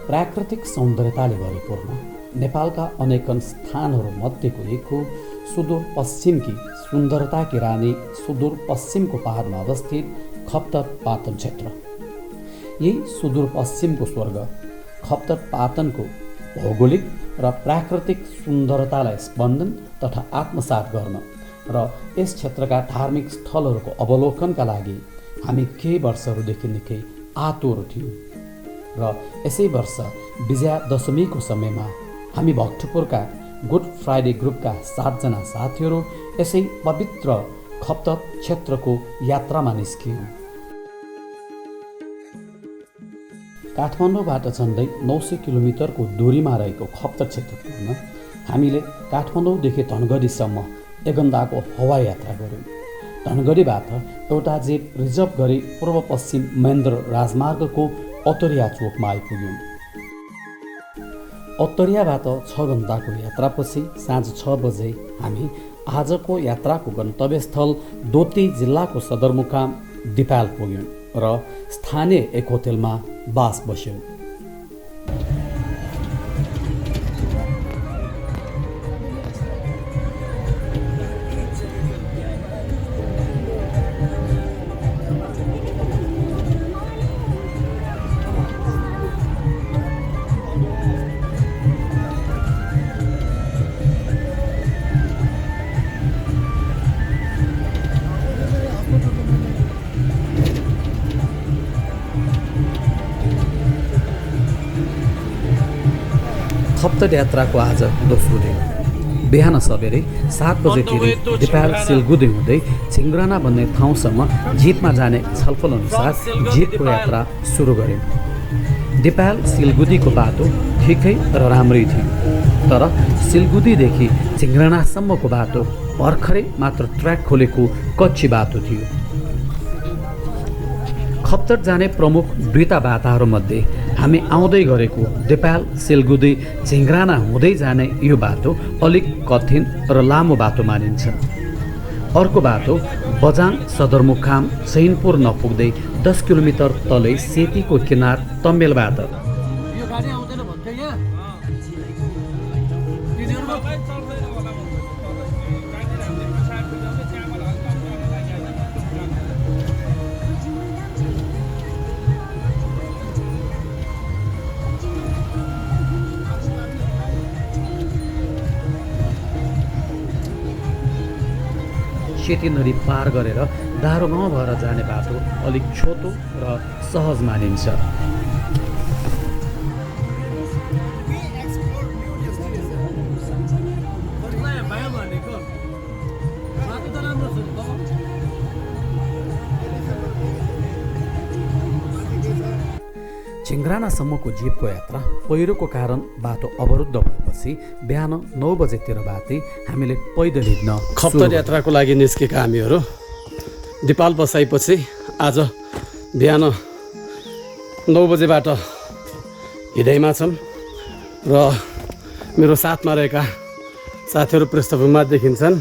प्राकृतिक सौन्दर्यताले भरिपूर्ण नेपालका अनेकन स्थानहरूमध्येको एक हो सुदूरपश्चिमकी सुन्दरताकी रानी सुदूरपश्चिमको पहाडमा अवस्थित खप्तर पाटन क्षेत्र। यही सुदूरपश्चिमको स्वर्ग खप्तर पाटनको भौगोलिक र प्राकृतिक सुन्दरतालाई स्पन्दन तथा आत्मसात गर्न र यस क्षेत्रका धार्मिक स्थलहरूको अवलोकनका लागि हामी केही वर्षहरूदेखि निकै आतुर थियौँ र यसै वर्ष विजया दशमीको समयमा हामी भक्तपुरका गुड फ्राइडे ग्रुपका 7 जना साथीहरू यसै पवित्र खप्तर क्षेत्रको यात्रामा निस्कियौँ। काठमाडौँबाट झन्डै 900 किलोमिटरको दूरीमा रहेको खप्तर क्षेत्र पुग्न हामीले काठमाडौँदेखि धनगढीसम्म 1 घण्टाको हवाई यात्रा गऱ्यौँ। धनगढीबाट एउटा जीप रिजर्भ गरी पूर्व पश्चिम महेन्द्र राजमार्गको अतरिया चोकमा आइपुग्यौँ। अतरियाबाट 6 घण्टाको यात्रापछि साँझ 6 बजे हामी आजको यात्राको गन्तव्यस्थल दोती जिल्लाको सदरमुकाम दिपाल पुग्यौँ र स्थानीय एक होटलमा बास बस्यौँ। खप्तर यात्राको आज दोस्रो दिन बिहान सबेरै 7 बजेतिर दिपाल सिलगुदी हुँदै छिङ्ग्राना भन्ने ठाउँसम्म जिपमा जाने छलफल अनुसार जिपको यात्रा सुरु गऱ्यौँ। दिपाल सिलगुदीको बाटो ठिकै र राम्रै थियो, तर सिलगुदीदेखि छिङ्ग्रानासम्मको बाटो भर्खरै मात्र ट्र्याक खोलेको कच्ची बाटो थियो। खप्तर जाने प्रमुख दुईटा बाटाहरूमध्ये हामी आउँदै गरेको दिपाल सिलगुदी छिङ्ग्राना हुँदै जाने यो बाटो अलिक कठिन र लामो बाटो मानिन्छ। अर्को बाटो बजाङ सदरमुकाम सैनपुर नपुग्दै 10 किलोमिटर तलै सेतीको किनार तम्मेलबाट सेती नदी पार गरेर दारो गाउँ भएर जाने बाटो अलिक छोटो र सहज मानिन्छ। छिङ्ग्रानासम्मको जिपको यात्रा पहिरोको कारण बाटो अवरुद्ध भएपछि बिहान 9 बजेतिर बाटे हामीले पैदल हिँड्न खप्तर यात्राको लागि निस्केका हामीहरू दिपाल बसाएपछि आज बिहान 9 बजेबाट हिँडाइमा छौँ र मेरो साथमा रहेका साथीहरू पृष्ठभूमिमा देखिन्छन्।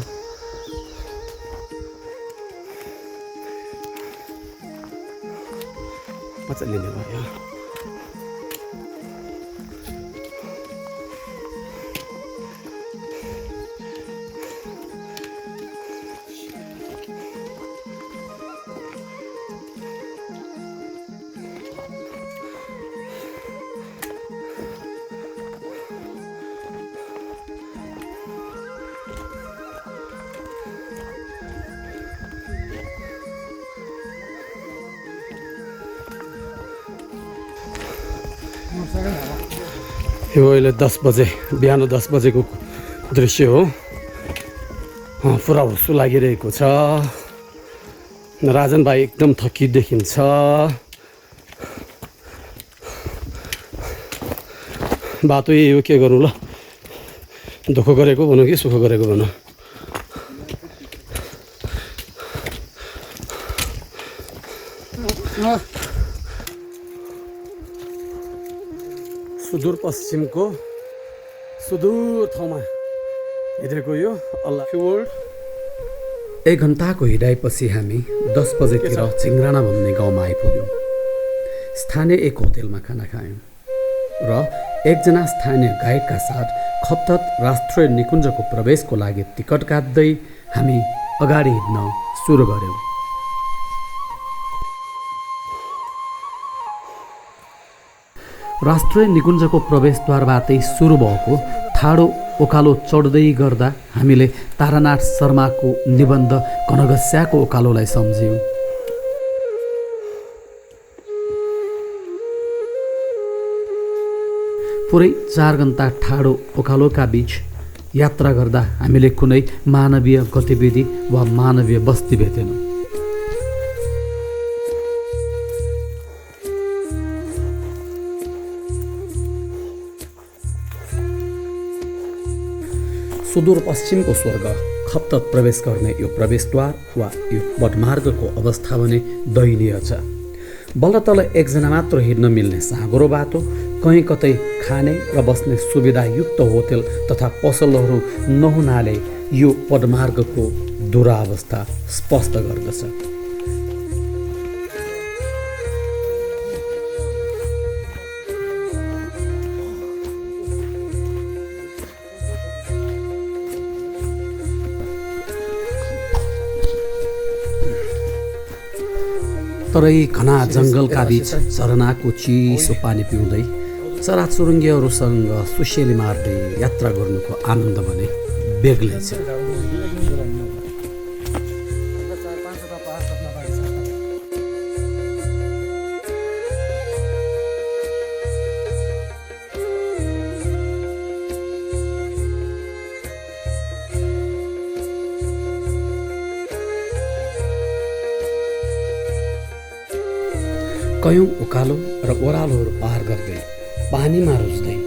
मजाले लिने भयो। यो अहिले 10 बजे बिहान 10 बजेको दृश्य हो। पुरा हुस्सु लागिरहेको छ। राजन भाइ एकदम थकित देखिन्छ। बाटो यही हो, के गरौँ ल, दुःख गरेको भनौँ कि सुख गरेको भनौँ। सुदूरपश्चिमको सुदूर ठाउँमा हिँडेको यो अल्लाह फियोर्ड। 1 घण्टाको हिँडाइपछि हामी 10 बजेतिर छिङ्ग्राना भन्ने गाउँमा आइपुग्यौँ। स्थानीय एक होटलमा खाना खायौँ र एकजना स्थानीय गाइडका साथ खप्तत राष्ट्रिय निकुञ्जको प्रवेशको लागि टिकट काट्दै हामी अगाडि हिँड्न सुरु गर्यौँ। राष्ट्रिय निकुञ्जको प्रवेशद्वारबाटै सुरु भएको ठाडो ओकालो चढ्दै गर्दा हामीले तारानाथ शर्माको निबन्ध कनगस्याको ओकालोलाई सम्झ्यौँ। पुरै 4 घण्टा ठाडो ओकालोका बीच यात्रा गर्दा हामीले कुनै मानवीय गतिविधि वा मानवीय बस्ती भेटेनौँ। सुदूरपश्चिमको स्वर्ग खप्तत प्रवेश गर्ने यो प्रवेशद्वार वा यो पदमार्गको अवस्था भने दयनीय छ। बल्ल तल एकजना मात्र हिँड्न मिल्ने साँघुरो बाटो, कहीँ कतै खाने र बस्ने सुविधायुक्त होटल तथा पसलहरू नहुनाले यो पदमार्गको दुरावस्था स्पष्ट गर्दछ। तरै घना जङ्गलका बीच झरनाको चिसो पानी पिउँदै चराचुरुङ्गीहरूसँग सुसेली मार्दै यात्रा गर्नुको आनन्द भने बेग्लै छ। कयौँ उकालो र ओह्रालोहरू पार गर्दै पानीमा रुच्दै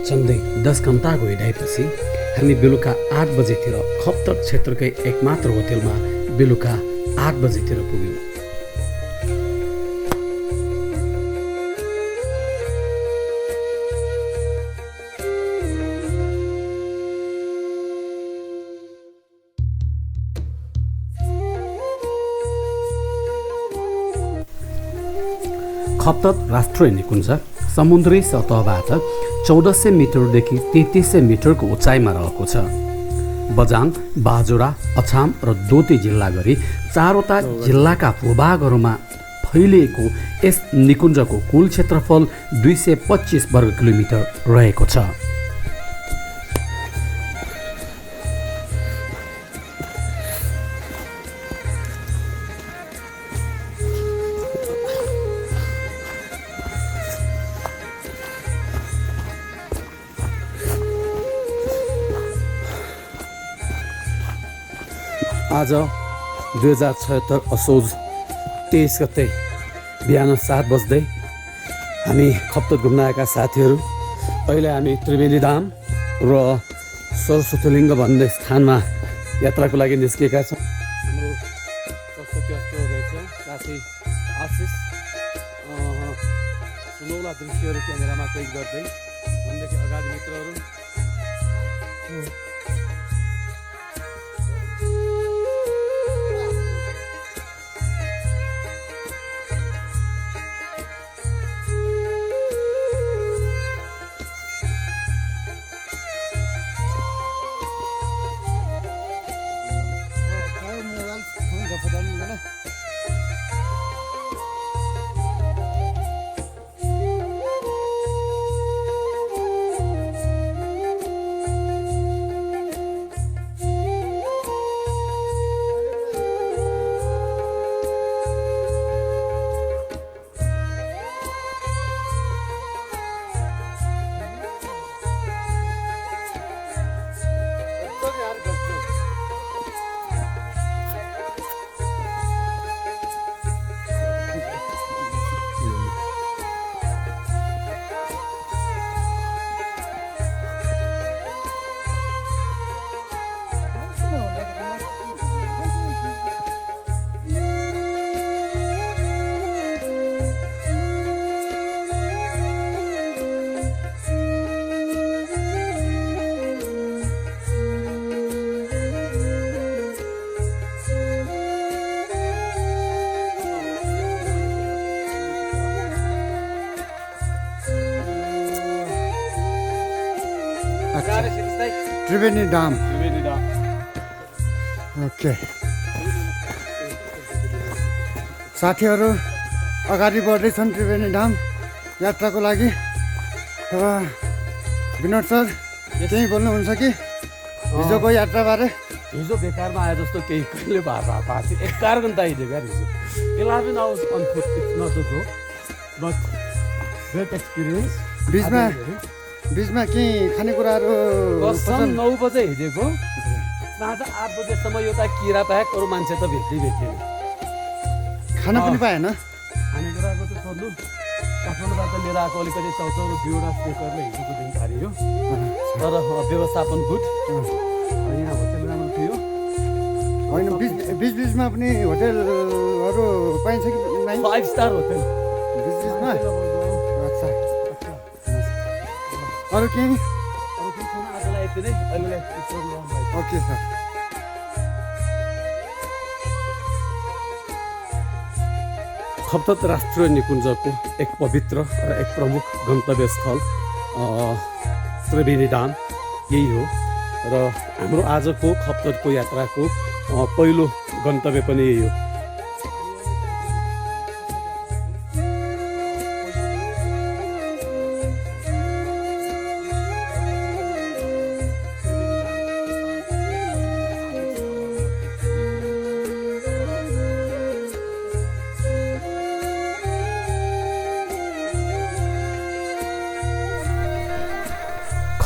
चल्दै 10 घण्टाको हिँडाइपछि हामी बेलुका 8 बजेतिर खप्तत क्षेत्रकै एकमात्र होटलमा बेलुका 8 बजेतिर पुग्यौँ। खप्तत राष्ट्रिय निकुञ्ज समुद्री सतहबाट 1400 मिटरदेखि 3300 मिटरको उचाइमा रहेको छ। बझाङ, बाजुरा, अछाम र दोती जिल्ला गरी 4वटा जिल्लाका भूभागहरूमा फैलिएको यस निकुञ्जको कुल क्षेत्रफल 225 वर्ग किलोमिटर रहेको छ। आज 2076 असोज 23 गते बिहान 7 बज्दै हामी खप्तत घुम्न आएका साथीहरू अहिले हामी त्रिवेणी धाम र सरस्वती लिङ्ग भन्ने स्थानमा यात्राको लागि निस्केका छौँ। हाम्रो सरस्वती अस्त हुँदैछ, साथै आशिष सुनौला दृश्यहरू क्यामेरामा कैद गर्दै भनेदेखि अगाडि मित्रहरू अच्छा त्रिवेणी डाम ओके साथीहरू अगाडि बढ्दैछन् त्रिवेणी डाम यात्राको लागि विनोद सर केही बोल्नुहुन्छ कि हिजोको यात्राबारे हिजो बेकारमा आए जस्तो केही कहिले भएको थियो 11 घन्टा हिँड्यो क्या हिजो 11 hours on foot it's not a joke but great experience बिचमा केही खानेकुराहरू कसम 9 बजे हिँडेको साँझ 8 बजेसम्म एउटा किरा बाहेक अरू मान्छे त भेट्दैन खान पनि पाएन खानेकुराको त सोध्नु काठमाडौँबाट लिएर आएको अलिकति चाउचाउ र 2वटा स्टेकरले हिजोको दिन खारियो तर व्यवस्थापन गुड यहाँ होटेल राम्रो थियो होइन बिचमा पनि होटेलहरू पाइन्छ कि 5 स्टार होटेल बिचमा अच्छा अरू केही आजलाई यति नै अहिलेलाई ओके सर खप्तत राष्ट्रिय निकुञ्जको एक पवित्र र एक प्रमुख गन्तव्य स्थल त्रिवेणी डाम यही हो र हाम्रो आजको खप्ततको यात्राको पहिलो गन्तव्य पनि यही हो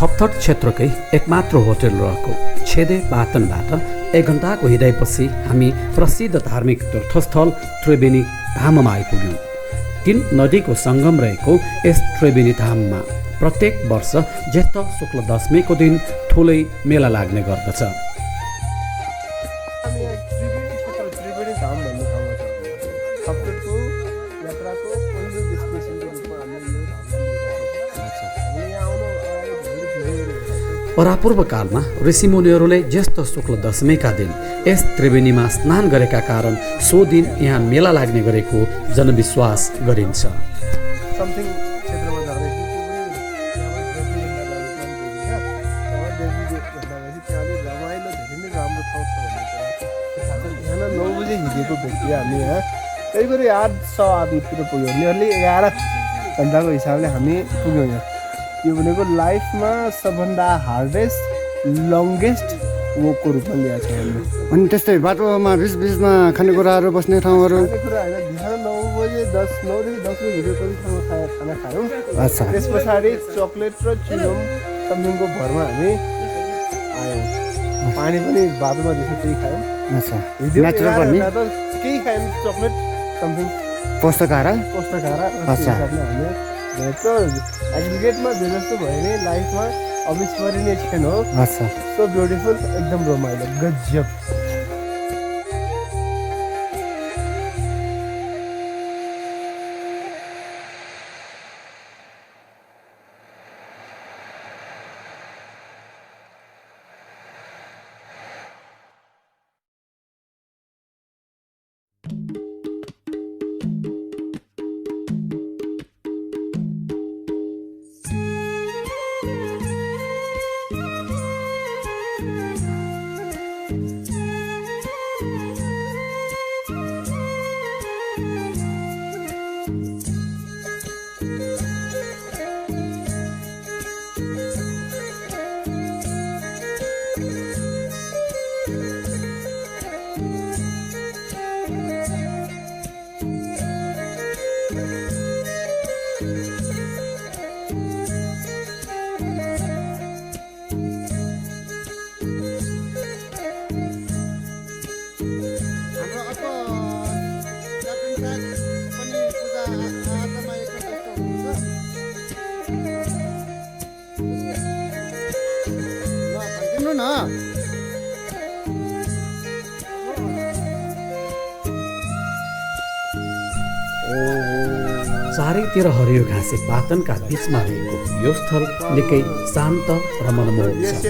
खप्तड क्षेत्रकै एकमात्र होटेल रहेको छेदे पातनबाट 1 घन्टाको हिँडाइपछि हामी प्रसिद्ध धार्मिक तीर्थस्थल त्रिवेणी धाममा आइपुग्यौँ 3 नदीको सङ्गम रहेको यस त्रिवेणी धाममा प्रत्येक वर्ष ज्येष्ठ शुक्ल दशमीको दिन ठुलै मेला लाग्ने गर्दछ परापूर्व कालमा ऋषिमुनिहरूले ज्येष्ठ शुक्ल दशमीका दिन यस त्रिवेणीमा स्नान गरेका कारण सो दिन यहाँ मेला लाग्ने गरेको जनविश्वास गरिन्छ करिब 8:08 पुग्यो नियरली 11 घन्टाको हिसाबले हामी पुग्यौँ यहाँ यो भनेको लाइफमा सबभन्दा हार्डेस्ट लङ्गेस्ट वकको रूपमा ल्याएको छ हामीले अनि त्यस्तै बाटोमा बिचमा खानेकुराहरू बस्ने ठाउँहरू खानेकुरा होइन बिहान 9 बजे 9 देखि 10 बजे भित्र कति ठाउँमा खाना खायौँ अच्छा त्यस पछाडि चक्लेट र चिनम समथिङको भरमा हामी आयौँ पानी पनि बाटोमा दिएको त्यही खायौँ अच्छा नेचुरल पनि केही खायौँ चक्लेट समथिङ पुस्तकारा अच्छा एग्रिगेटमा जे जस्तो भयो भने लाइफमा अविस्मरणीय क्षण हो अच्छा सो ब्युटिफुल एकदम रमाइलो गजब चारैतिर हरियो घाँसे पातनका बीचमा रहेको यो स्थल निकै शान्त र मनमोहक छ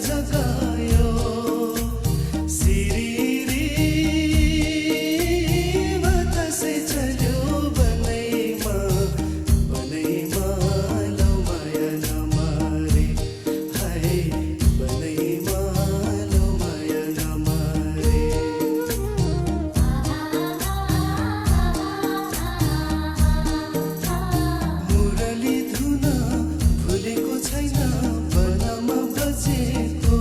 जगायो सिरिरी बतासे चल्यो बनैमा लौ माया नमारे हाय बनैमा लौ माया नमारे मुरली धुन भुलेको छैन बनामा बजेको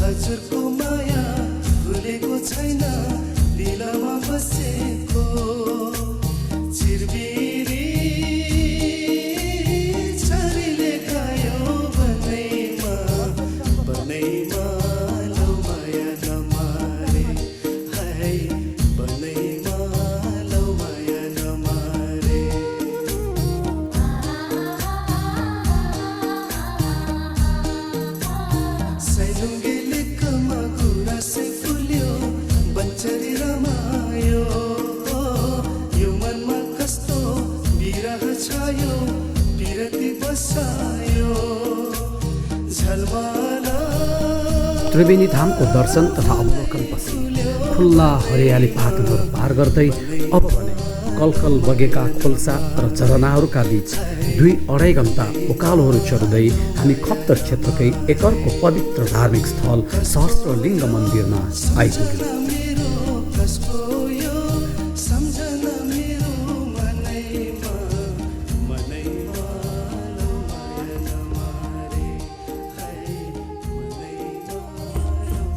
हजुरको माया भुलेको छैन दिलमा बसेको चिरबिरी छरीले गायो बनैमा लौ माया नमारे हाय बनैमा लौ माया नमारे सैलुङ्गेले कमा गुराँसै फुल्यो बन्चरी रमायो यो मनमा कस्तो बिरह छायो बिरती बसायो झलवाला त्रिवेणी धामको दर्शन तथा अवलोकनपछि खुल्ला हरियाली पातहरू पार गर्दै अब भने कलकल बगेका खोल्सा र झरनाहरूका बीच 2-2.5 घण्टा उकालोहरू चढ्दै हामी खप्तर क्षेत्रकै एकरको पवित्र धार्मिक स्थल सहस्त्रलिङ्ग मन्दिरमा आइपुग्यौँ। मेरो कसको यो सम्झना मेरो मनैमा लौ माया नमारे हाय मनैमा लौ माया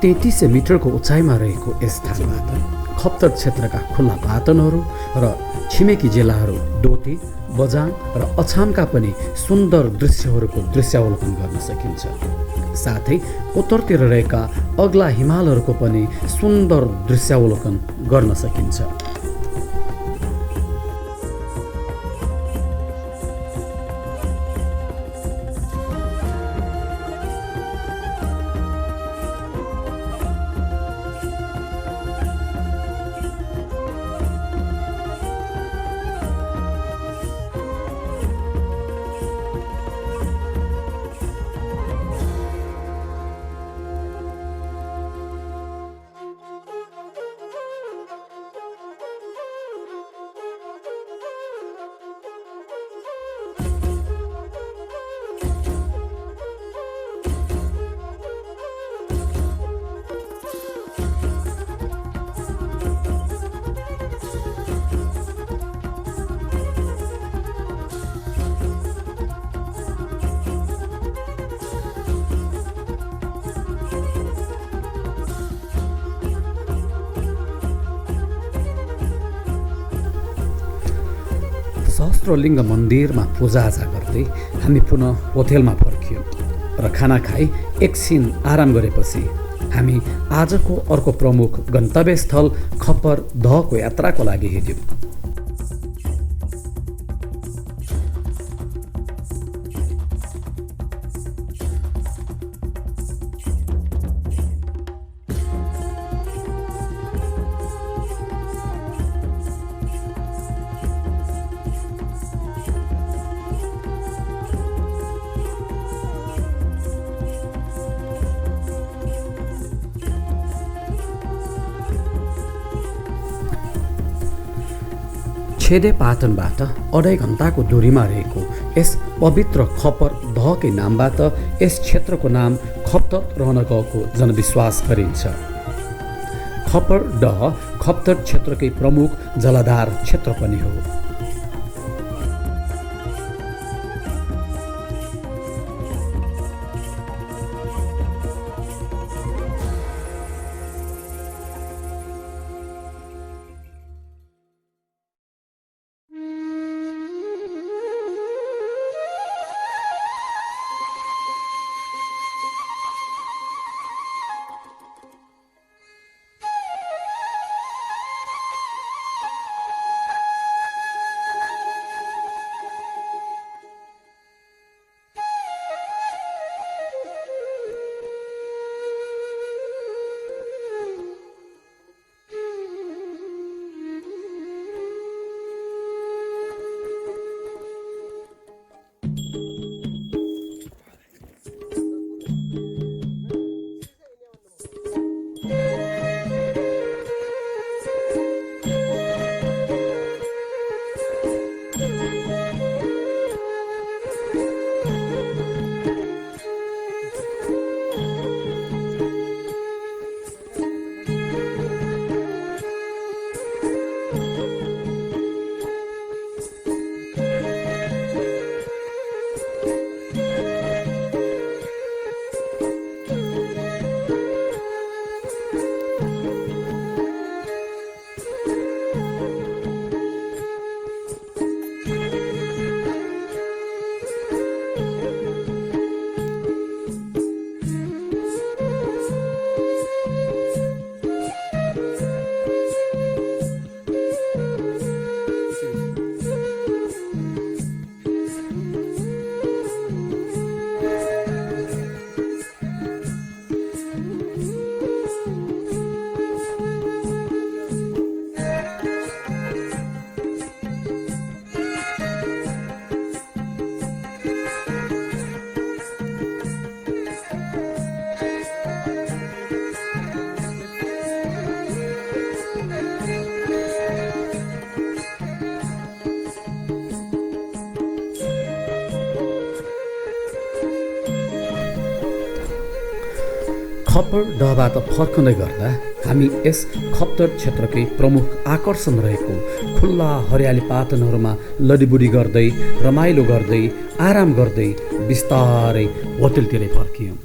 तेत्तिस मिटरको उचाइमा रहेको यस स्थानबाट खप्तर क्षेत्रका खुल्ला पातनहरू र छिमेकी जिल्लाहरू डोटी बजाङ र अछामका पनि सुन्दर दृश्यहरूको दृश्यावलोकन गर्न सकिन्छ। साथै उत्तरतिर रहेका अग्ला हिमालहरूको पनि सुन्दर दृश्यावलोकन गर्न सकिन्छ। सहस्त्रलिङ्ग मन्दिरमा पूजाआजा गर्दै हामी पुनः होटेलमा फर्कियौँ र खाना खाई एकछिन आराम गरेपछि हामी आजको अर्को प्रमुख गन्तव्यस्थल खप्पर दहको यात्राको लागि हिँड्यौँ। छेदे पाटनबाट 2.5 घण्टाको दूरीमा रहेको यस पवित्र खप्पर दहकै नामबाट यस क्षेत्रको नाम खप्तर रहन गएको जनविश्वास गरिन्छ। खप्पर दह खप्तर क्षेत्रकै प्रमुख जलाधार क्षेत्र पनि हो। खप्पर दहबाट फर्कँदै गर्दा हामी यस खप्तर क्षेत्रकै प्रमुख आकर्षण रहेको खुल्ला हरियाली पाटनहरूमा लडीबुडी गर्दै रमाइलो गर्दै आराम गर्दै बिस्तारै होटलतिरै फर्कियौँ।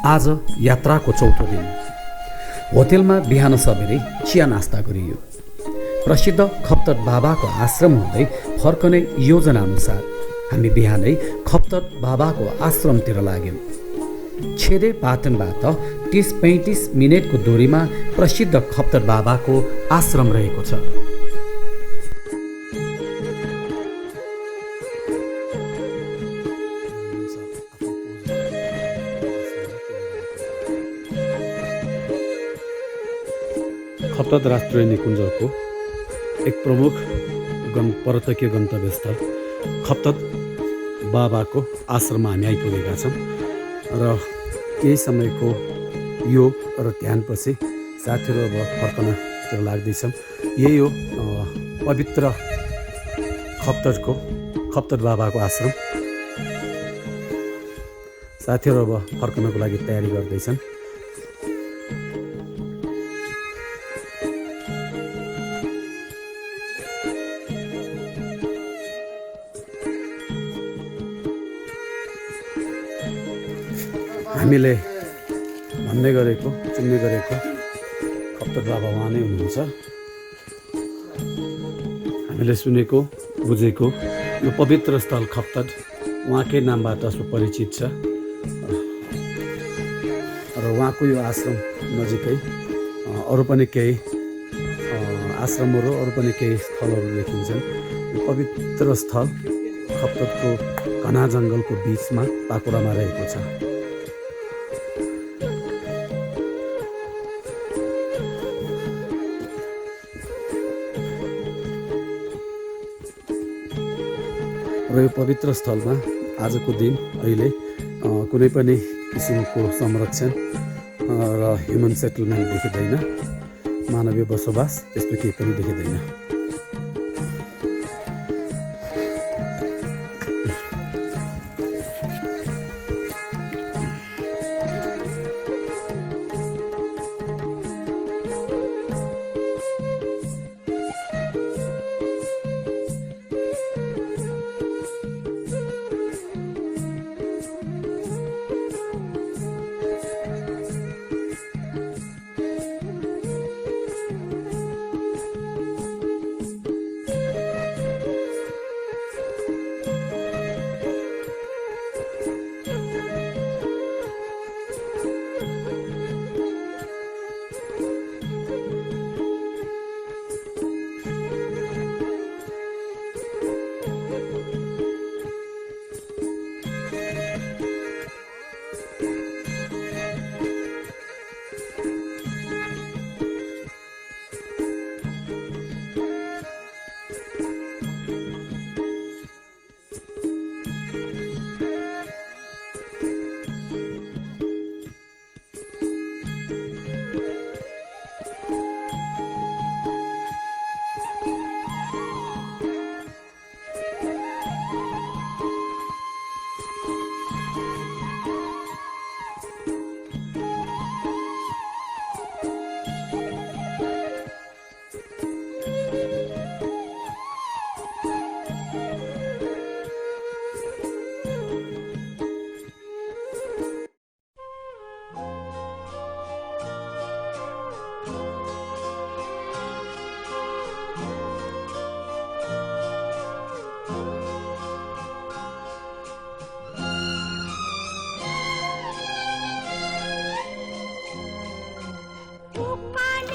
आज यात्राको चौथो दिन होटलमा बिहान सबेरै चिया नास्ता गरियो। प्रसिद्ध खप्तर बाबाको आश्रम हुँदै फर्कने योजना अनुसार हामी बिहानै खप्तर बाबाको आश्रमतिर लाग्यौँ। छेदे पाटनबाट 30-35 मिनेटको दूरीमा प्रसिद्ध खप्तर बाबाको आश्रम रहेको छ। खप्तर राष्ट्रिय निकुञ्जको एक प्रमुख पर्यटकीय गन्तव्य स्थल खप्तर बाबाको आश्रममा हामी आइपुगेका छौँ र केही समयको योग र ध्यानपछि साथीहरू अब फर्कनतिर लाग्दैछौँ। यही हो पवित्र खप्तर बाबाको आश्रम। साथीहरू अब फर्कनको लागि तयारी गर्दैछन्। हामीले भन्ने गरेको चिन्ने गरेको खप्तर बाबा उहाँ नै हुनुहुन्छ। हामीले सुनेको बुझेको यो पवित्र स्थल खप्तर उहाँकै नामबाट सुपरिचित छ र उहाँको यो आश्रम नजिकै अरू पनि केही आश्रमहरू अरू पनि केही स्थलहरू देखिन्छन्। यो पवित्र स्थल खप्तरको घना जङ्गलको बिचमा पाखुरामा रहेको छ। र यो पवित्र स्थलमा आजको दिन अहिले कुनै पनि किसिमको संरक्षण र ह्युमन सेटलमेन्ट देखिँदैन, मानवीय बसोबास त्यस्तो केही पनि देखिँदैन।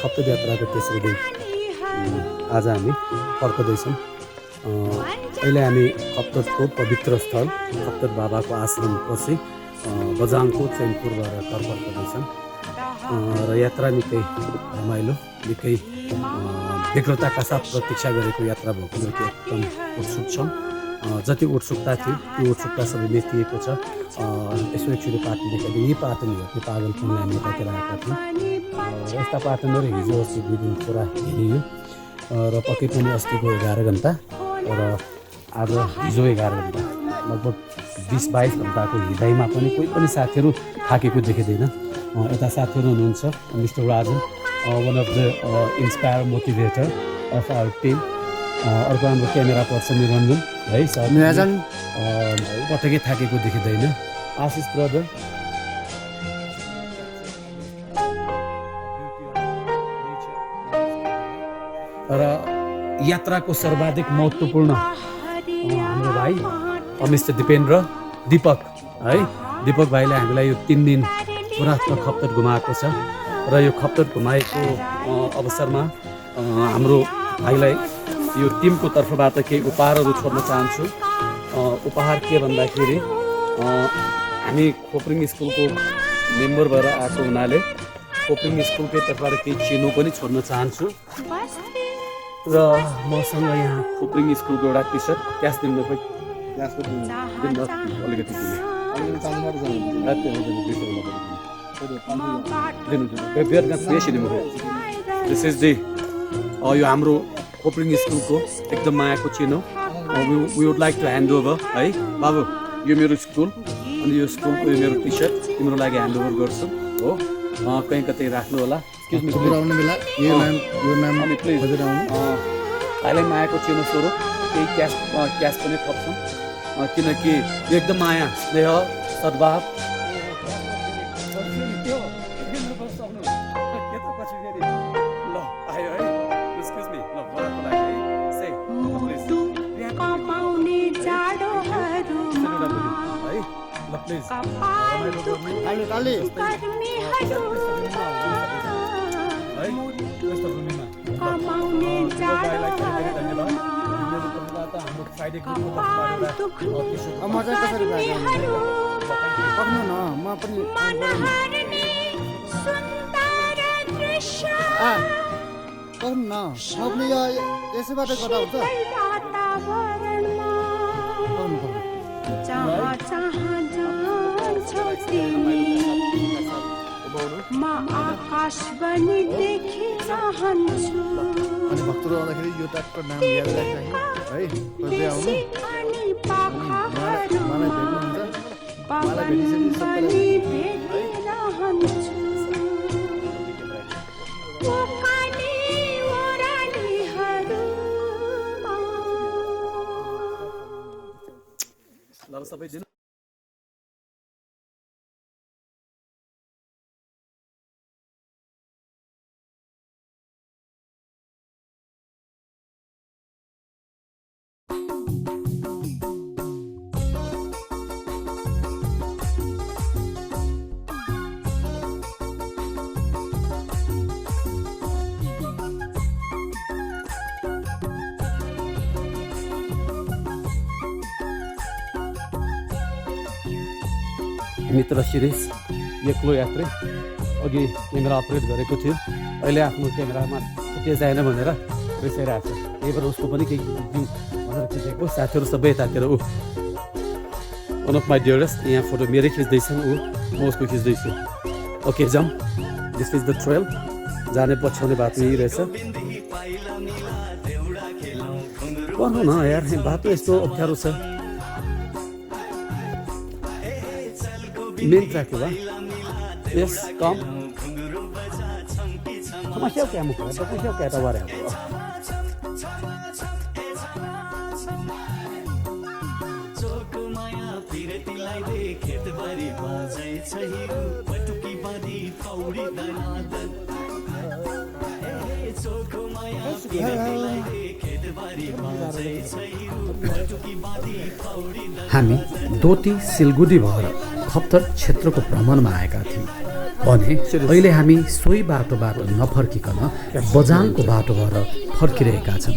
खप्तर यात्राको तेस्रो दिन आज हामी फर्कँदैछौँ। अहिले हामी खप्तरको पवित्र स्थल खप्तर बाबाको आश्रम पछि बझाङको चैनपुरबाट घर फर्कँदैछौँ र यात्रा निकै रमाइलो निकै व्यग्रताका साथ प्रतीक्षा गरेको यात्रा भएकोले एकदम उत्सुक छौँ। जति उत्सुकता थियो त्यो उत्सुकता सबै मेटिएको छ। यसो एकचोटि पाटन देखाइदियो, यही पाटन हो त्यो पागलपनले हामी यतातिर आएका थियौँ। यस्ता पाटनहरू हिजो अस्ति 2 दिन पुरा हेरियो र पक्कै पनि अस्तिको 11 घन्टा र आज हिजो 11 घन्टा लगभग 20-22 घन्टाको हिँडाइमा पनि कोही पनि साथीहरू थाकेको देखिँदैन। यता साथीहरू हुनुहुन्छ mister Rajan, one of the inspire motivator of our team. अर्को हाम्रो क्यामेरा पर्सन निरञ्जन है सर, निरञ्जन पटकै थाकेको देखिँदैन। आशिष ब्रदर र यात्राको सर्वाधिक महत्त्वपूर्ण हाम्रो भाइ मिस्टर दिपक है, दिपक भाइले हामीलाई यो 3 दिन पुरा खप्तर घुमाएको छ र यो खप्तर घुमाएको अवसरमा हाम्रो भाइलाई यो टिमको तर्फबाट केही उपहारहरू छोड्न चाहन्छु। उपहार के भन्दाखेरि हामी खोप्रिङ स्कुलको मेम्बर भएर आएको हुनाले खोप्रिङ स्कुलकै तर्फबाट केही चिनो पनि छोड्न चाहन्छु र मसँग यहाँ खोप्रिङ स्कुलको एउटा टी सर्ट क्यास दिनु खोइ अलिकति दिस इज दी यो हाम्रो खोप्रिङ स्कुलको एकदम मायाको चिनो। We would like to hand over है बाबु, यो मेरो स्कुल अनि यो स्कुलको यो मेरो टी सर्ट तिम्रो लागि ह्यान्ड ओभर गर्छु हो। कहीँ कतै राख्नु होला। आउने बेला यो म्याम अनि प्लिज भाइलाई मायाको चिनो स्वरूप केही क्यास पनि थप्छौँ किनकि यो एकदम माया स्नेह सद्भाव ताली ताली अब म चाहिँ कसरी पक्नु न म पनि पक्नु न म पनि यो यसैबाट गर्दा हुन्छ पक्नु पक्नु जहाँ जहाँ जान्छौ तिमी म आकाशवाणी देखिरहन्छु अनि भक्तहरू आउँदाखेरि यो टाइपको नाम याद राख्छ है खोज्दै आउनु अनि पाखाहरू मलाई भेट्नुहुन्छ मलाई भेटिसकेपछि पनि भेटिरहन्छु ओकाली ओरालीहरूमा सबै दिन मित्र शिरीष एक्लो यात्री अघि क्यामेरा अपरेट गरेको थियो अहिले आफ्नो क्यामेरामा फुटेज आएन भनेर रिसाइरहेको छ त्यही भएर उसको पनि केही दिउँ भनेर खिचेको साथीहरू सबै यतातिर ऊ वान अफ माई डियरेस्ट यहाँ फोटो मेरै खिच्दैछन् ऊ म उसको खिच्दैछु ओके जाउँ दिस इज द ट्रेल जाने पछ्याउने बाटो यही रहेछ भन्नु न यार बाटो यस्तो अप्ठ्यारो छ मेन ट्रैक हुआ यस कम समस्या क्या मुख है तो कुछ क्या तवार है हामी दोती सिलगुडी भएर खप्तर क्षेत्रको भ्रमणमा आएका थियौँ भने अहिले हामी सोही बाटोबाट नफर्किकन बझाङको बाटो भएर फर्किरहेका छौँ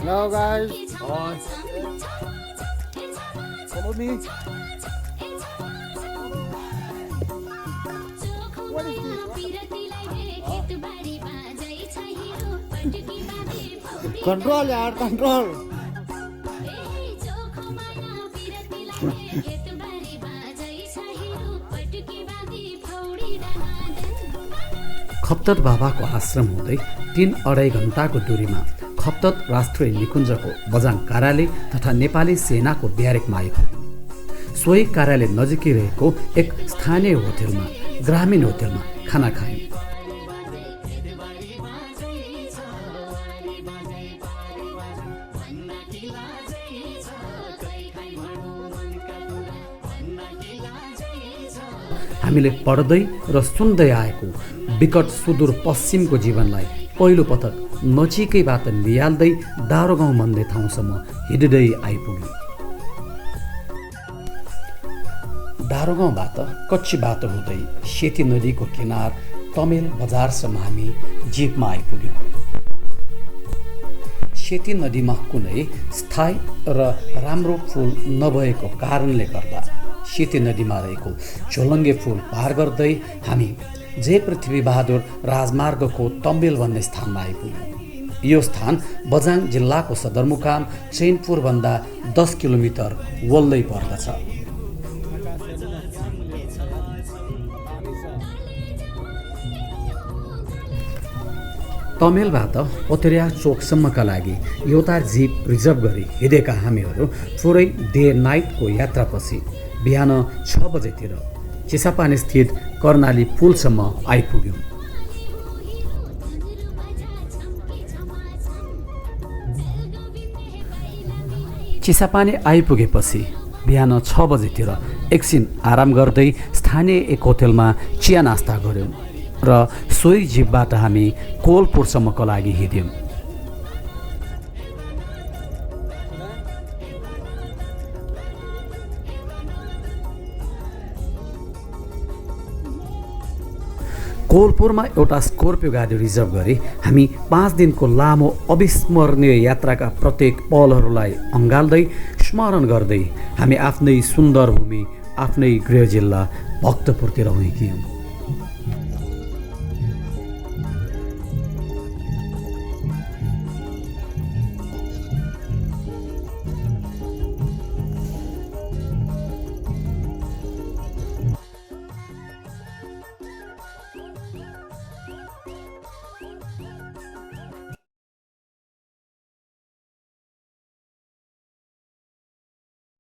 Hello guys. Follow me. What is this? Control yaar, control. Khaptad बाबाको आश्रम हुँदै 3-2.5 घण्टाको दूरीमा खप्तर राष्ट्रिय निकुञ्जको बझाङ कार्यालय तथा नेपाली सेनाको ब्यारेकमा आइपुग्यौँ। सोही कार्यालय नजिकै रहेको एक स्थानीय होटलमा ग्रामीण होटलमा खाना खायौँ। हामीले पढ्दै र सुन्दै आएको विकट सुदूर पश्चिमको जीवनलाई पहिलो पटक नजिकैबाट निहाल्दै डाँडो गाउँ भन्ने ठाउँसम्म हिँड्दै आइपुग्यौँ। डाँडो गाउँबाट कच्ची बाटो हुँदै सेती नदीको किनार तमेल बजारसम्म हामी जीपमा आइपुग्यौँ। सेती नदीमा कुनै स्थायी र राम्रो पुल नभएको कारणले गर्दा सेती नदीमा रहेको झोलङ्गे पुल पार गर्दै हामी जय पृथ्वी बहादुर राजमार्गको तम्बेल भन्ने स्थानमा आइपुग्यौँ। यो स्थान बझाङ जिल्लाको सदरमुकाम चैनपुरभन्दा 10 किलोमिटर वल्लै पर्दछ। तमेलबाट ओतेरिया चोकसम्मका लागि एउटा जीप रिजर्भ गरी हिँडेका हामीहरू पुरै डे नाइटको यात्रापछि बिहान 6 बजेतिर चिसापानी स्थित कर्णाली पुलसम्म आइपुग्यौँ। चिसापानी आइपुगेपछि बिहान 6 बजेतिर एकछिन आराम गर्दै स्थानीय एक होटलमा चिया नास्ता गऱ्यौँ। र सोही जीपबाट हामी कोलपुरसम्मको लागि हिँड्यौँ। कोलपुरमा एउटा स्कोर्पियो गाडी रिजर्भ गरी हामी 5 दिनको लामो अविस्मरणीय यात्राका प्रत्येक पलहरूलाई अँगाल्दै स्मरण गर्दै हामी आफ्नै सुन्दर भूमि आफ्नै गृह जिल्ला भक्तपुरतिर हिँड्यौँ।